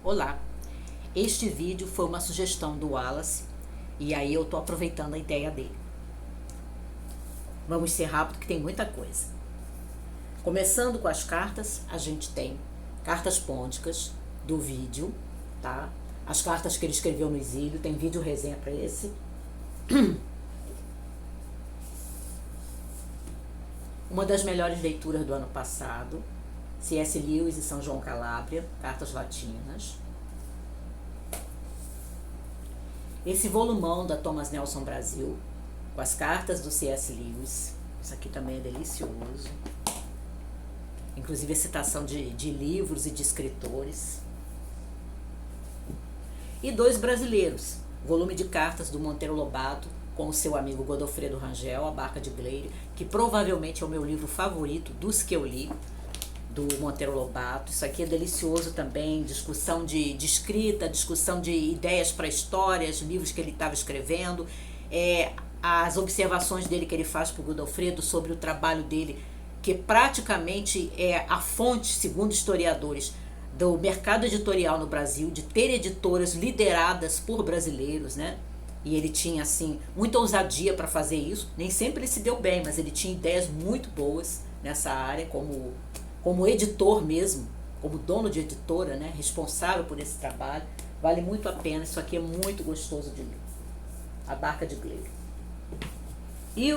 Olá, este vídeo foi uma sugestão do Wallace e aí eu tô aproveitando a ideia dele. Vamos ser rápido que tem muita coisa. Começando com as cartas, a gente tem cartas pônticas do vídeo, tá? As cartas que ele escreveu no exílio, tem vídeo resenha para esse. Uma das melhores leituras do ano passado, C.S. Lewis e São João Calabria, cartas latinas. Esse volumão da Thomas Nelson Brasil, com as cartas do C.S. Lewis. Isso aqui também é delicioso. Inclusive a citação de livros e de escritores. E dois brasileiros, volume de cartas do Monteiro Lobato, com o seu amigo Godofredo Rangel, A Barca de Gleire, que provavelmente é o meu livro favorito dos que eu li, do Monteiro Lobato. Isso aqui é delicioso também, discussão de escrita, discussão de ideias para histórias, livros que ele estava escrevendo, as observações dele que ele faz para o Godofredo sobre o trabalho dele, que praticamente é a fonte, segundo historiadores, do mercado editorial no Brasil, de ter editoras lideradas por brasileiros, né? E ele tinha, assim, muita ousadia para fazer isso. Nem sempre ele se deu bem, mas ele tinha ideias muito boas nessa área, como editor mesmo, como dono de editora, né? Responsável por esse trabalho. Vale muito a pena, isso aqui é muito gostoso de ler. A Barca de Gleire. E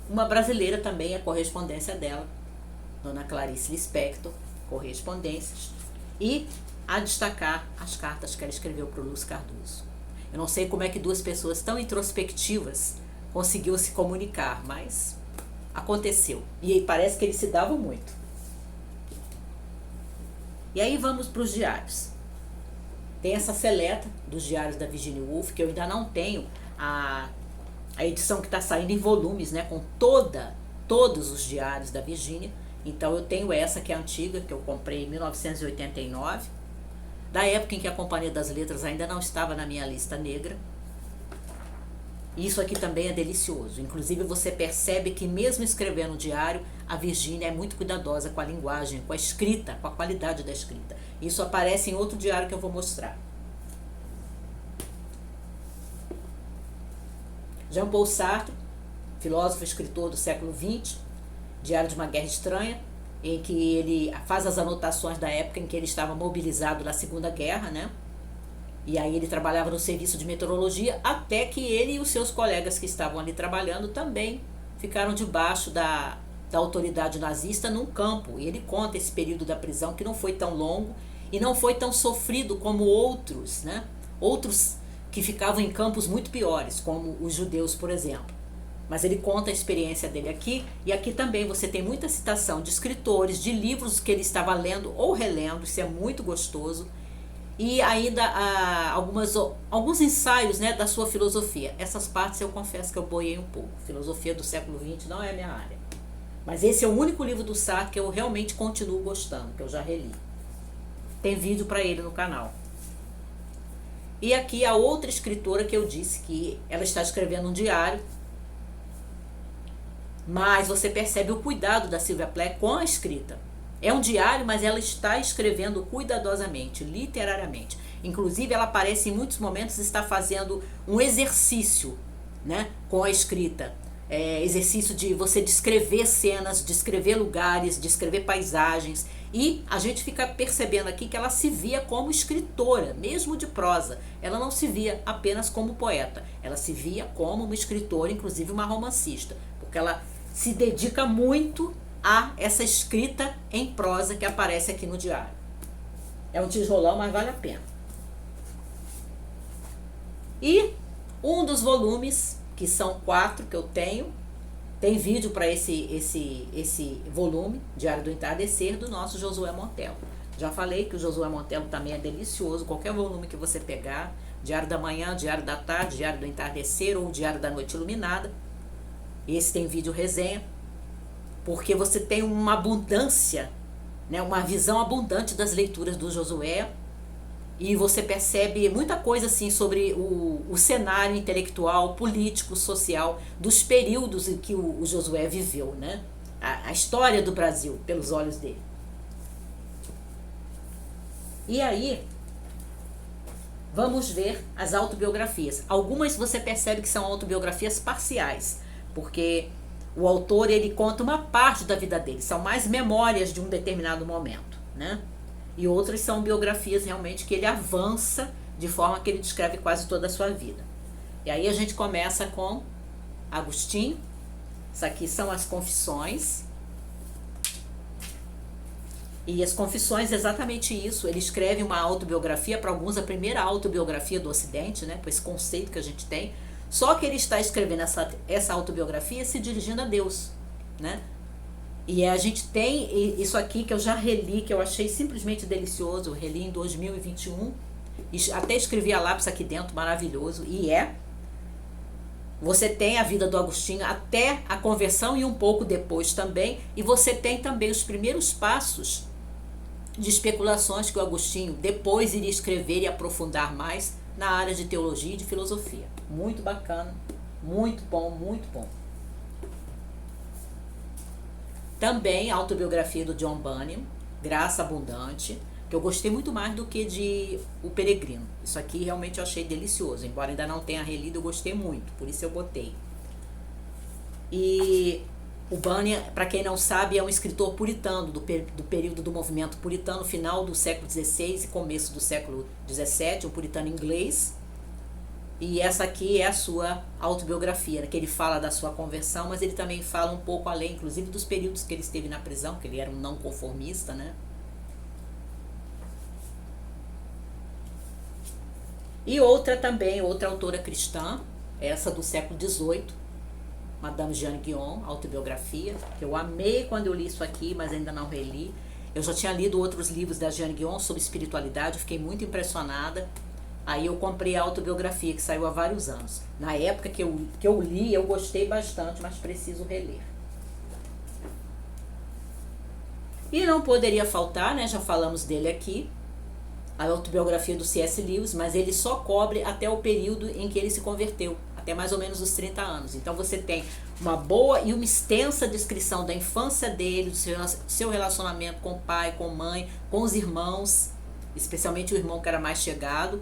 uma brasileira também, a correspondência dela, Dona Clarice Lispector, Correspondências. E a destacar as cartas que ela escreveu para o Lúcio Cardoso. Eu não sei como é que duas pessoas tão introspectivas conseguiram se comunicar, mas aconteceu. E aí parece que eles se davam muito. E aí vamos para os diários. Tem essa seleta dos diários da Virginia Woolf, que eu ainda não tenho a edição que está saindo em volumes, né, com todos os diários da Virginia. Então eu tenho essa que é antiga, que eu comprei em 1989, da época em que a Companhia das Letras ainda não estava na minha lista negra. Isso aqui também é delicioso. Inclusive você percebe que mesmo escrevendo um diário, a Virginia é muito cuidadosa com a linguagem, com a escrita, com a qualidade da escrita. Isso aparece em outro diário que eu vou mostrar. Jean-Paul Sartre, filósofo e escritor do século XX, Diário de uma Guerra Estranha, em que ele faz as anotações da época em que ele estava mobilizado na Segunda Guerra, né? E aí ele trabalhava no serviço de meteorologia, até que ele e os seus colegas que estavam ali trabalhando também ficaram debaixo da autoridade nazista num campo. E ele conta esse período da prisão, que não foi tão longo e não foi tão sofrido como outros, né? Outros que ficavam em campos muito piores, como os judeus, por exemplo. Mas ele conta a experiência dele aqui, e aqui também você tem muita citação de escritores, de livros que ele estava lendo ou relendo, isso é muito gostoso, e ainda alguns ensaios, né, da sua filosofia. Essas partes eu confesso que eu boiei um pouco, filosofia do século XX não é a minha área. Mas esse é o único livro do Sartre que eu realmente continuo gostando, que eu já reli. Tem vídeo para ele no canal. E aqui a outra escritora que eu disse que ela está escrevendo um diário, mas você percebe o cuidado da Sylvia Plath com a escrita. É um diário, mas ela está escrevendo cuidadosamente, literariamente. Inclusive, ela parece em muitos momentos estar fazendo um exercício, né, com a escrita. Exercício de você descrever cenas, descrever lugares, descrever paisagens. E a gente fica percebendo aqui que ela se via como escritora, mesmo de prosa. Ela não se via apenas como poeta. Ela se via como uma escritora, inclusive uma romancista. Porque ela se dedica muito a essa escrita em prosa que aparece aqui no diário. É um tijolão, mas vale a pena. E um dos volumes, que são 4 que eu tenho, tem vídeo para esse volume, Diário do Entardecer, do nosso Josué Montelo. Já falei que o Josué Montelo também é delicioso, qualquer volume que você pegar, Diário da Manhã, Diário da Tarde, Diário do Entardecer ou Diário da Noite Iluminada. Esse tem vídeo resenha, porque você tem uma abundância, né, uma visão abundante das leituras do Josué, e você percebe muita coisa assim sobre o cenário intelectual, político, social, dos períodos em que o Josué viveu, né? A história do Brasil, pelos olhos dele. E aí, vamos ver as autobiografias. Algumas você percebe que são autobiografias parciais, porque o autor ele conta uma parte da vida dele, são mais memórias de um determinado momento, né? E outras são biografias realmente que ele avança de forma que ele descreve quase toda a sua vida. E aí a gente começa com Agostinho. Isso aqui são as confissões. E as confissões é exatamente isso. Ele escreve uma autobiografia, para alguns a primeira autobiografia do Ocidente, né? Por esse conceito que a gente tem. Só que ele está escrevendo essa autobiografia se dirigindo a Deus, né? E a gente tem isso aqui que eu já reli, que eu achei simplesmente delicioso. Eu reli em 2021. Até escrevi a lápis aqui dentro, maravilhoso. Você tem a vida do Agostinho até a conversão e um pouco depois também. E você tem também os primeiros passos de especulações que o Agostinho depois iria escrever e aprofundar mais na área de teologia e de filosofia. Muito bacana, muito bom, muito bom. Também a autobiografia do John Bunyan, Graça Abundante, que eu gostei muito mais do que de O Peregrino. Isso aqui realmente eu achei delicioso, embora ainda não tenha relido, eu gostei muito, por isso eu botei. E o Bunyan, para quem não sabe, é um escritor puritano, do período do movimento puritano, final do século XVI e começo do século XVII, um puritano inglês. E essa aqui é a sua autobiografia, que ele fala da sua conversão, mas ele também fala um pouco além, inclusive dos períodos que ele esteve na prisão, que ele era um não conformista, né? E outra também, outra autora cristã, essa do século XVIII, Madame Jeanne Guyon, autobiografia, que eu amei quando eu li isso aqui, mas ainda não reli. Eu já tinha lido outros livros da Jeanne Guyon sobre espiritualidade, fiquei muito impressionada. Aí eu comprei a autobiografia, que saiu há vários anos. Na época que eu li, eu gostei bastante, mas preciso reler. E não poderia faltar, né, já falamos dele aqui, a autobiografia do C.S. Lewis, mas ele só cobre até o período em que ele se converteu, até mais ou menos os 30 anos. Então você tem uma boa e uma extensa descrição da infância dele, do seu relacionamento com o pai, com a mãe, com os irmãos, especialmente o irmão que era mais chegado,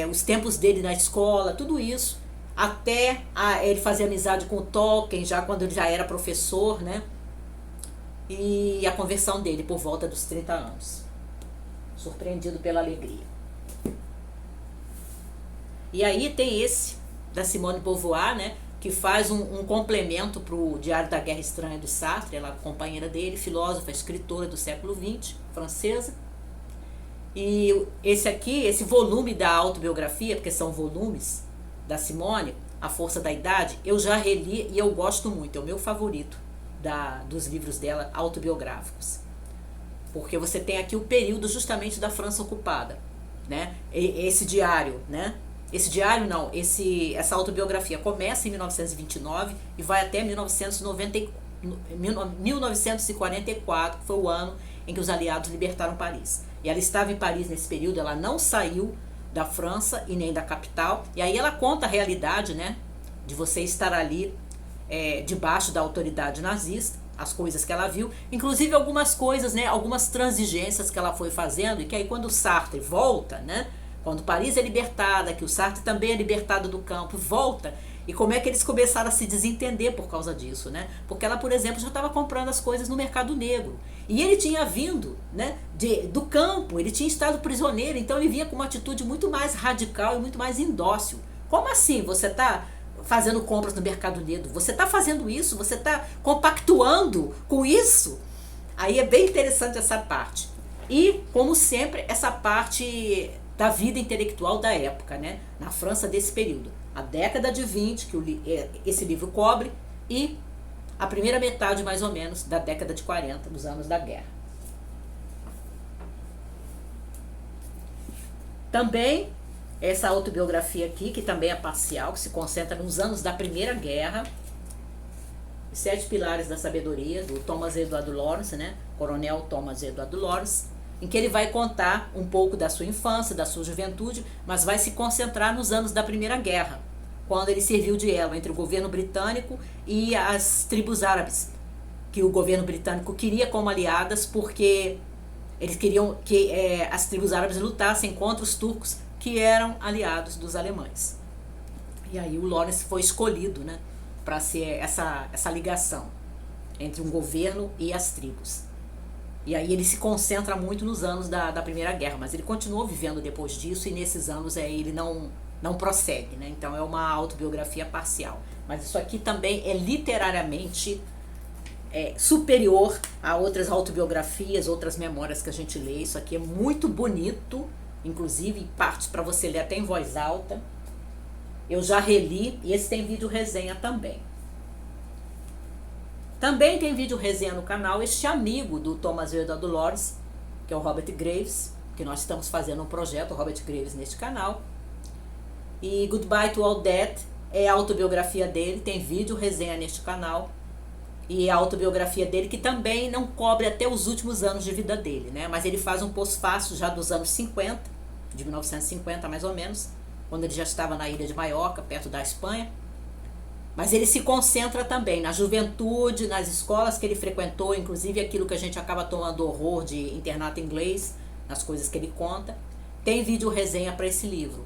os tempos dele na escola, tudo isso, até ele fazer amizade com o Tolkien, já quando ele já era professor, né? E a conversão dele por volta dos 30 anos. Surpreendido pela alegria. E aí tem esse, da Simone de Beauvoir, né? Que faz um complemento para o Diário da Guerra Estranha do Sartre, ela é companheira dele, filósofa, escritora do século XX, francesa. E esse aqui, esse volume da autobiografia, porque são volumes da Simone, A Força da Idade, eu já reli e eu gosto muito, é o meu favorito dos livros dela autobiográficos. Porque você tem aqui o período justamente da França ocupada, né? Esse diário, né? Esse diário não, essa autobiografia começa em 1929 e vai até 1944, que foi o ano em que os aliados libertaram Paris. E ela estava em Paris nesse período, ela não saiu da França e nem da capital. E aí ela conta a realidade, né, de você estar ali debaixo da autoridade nazista, as coisas que ela viu, inclusive algumas coisas, né, algumas transigências que ela foi fazendo, e que aí quando o Sartre volta, né, quando Paris é libertada, que o Sartre também é libertado do campo, volta, e como é que eles começaram a se desentender por causa disso, né? Porque ela, por exemplo, já estava comprando as coisas no mercado negro. E ele tinha vindo, né, do campo, ele tinha estado prisioneiro, então ele vinha com uma atitude muito mais radical e muito mais indócil. Como assim você está fazendo compras no mercado negro? Você está fazendo isso? Você está compactuando com isso? Aí é bem interessante essa parte. E, como sempre, essa parte da vida intelectual da época, né, na França desse período. A década de 20, que esse livro cobre, e a primeira metade, mais ou menos, da década de 40, dos anos da guerra. Também, essa autobiografia aqui, que também é parcial, que se concentra nos anos da Primeira Guerra, Os 7 Pilares da Sabedoria, do Thomas Edward Lawrence, né? Coronel Thomas Edward Lawrence, em que ele vai contar um pouco da sua infância, da sua juventude, mas vai se concentrar nos anos da Primeira Guerra, quando ele serviu de elo entre o governo britânico e as tribos árabes, que o governo britânico queria como aliadas, porque Eles queriam que as tribos árabes lutassem contra os turcos, que eram aliados dos alemães. E aí o Lawrence foi escolhido, né, para ser essa ligação entre um governo e as tribos. E aí ele se concentra muito nos anos da Primeira Guerra, mas ele continuou vivendo depois disso, e nesses anos ele não prossegue, né? Então é uma autobiografia parcial. Mas isso aqui também é literariamente superior a outras autobiografias, outras memórias que a gente lê. Isso aqui é muito bonito, inclusive partes para você ler até em voz alta. Eu já reli, e esse tem vídeo resenha também. Também tem vídeo resenha no canal este amigo do Thomas e Edward Lawrence, que é o Robert Graves, que nós estamos fazendo um projeto, Robert Graves, neste canal. E Goodbye to All That é a autobiografia dele, tem vídeo resenha neste canal. E a autobiografia dele, que também não cobre até os últimos anos de vida dele, né? Mas ele faz um pós-fácil já dos anos 50, de 1950 mais ou menos, quando ele já estava na ilha de Maiorca, perto da Espanha. Mas ele se concentra também na juventude, nas escolas que ele frequentou, inclusive aquilo que a gente acaba tomando horror de internato inglês, nas coisas que ele conta. Tem vídeo resenha para esse livro.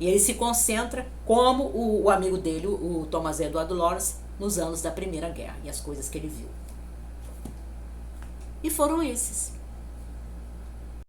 E ele se concentra como o amigo dele, o Thomas Edward Lawrence, nos anos da Primeira Guerra e as coisas que ele viu. E foram esses.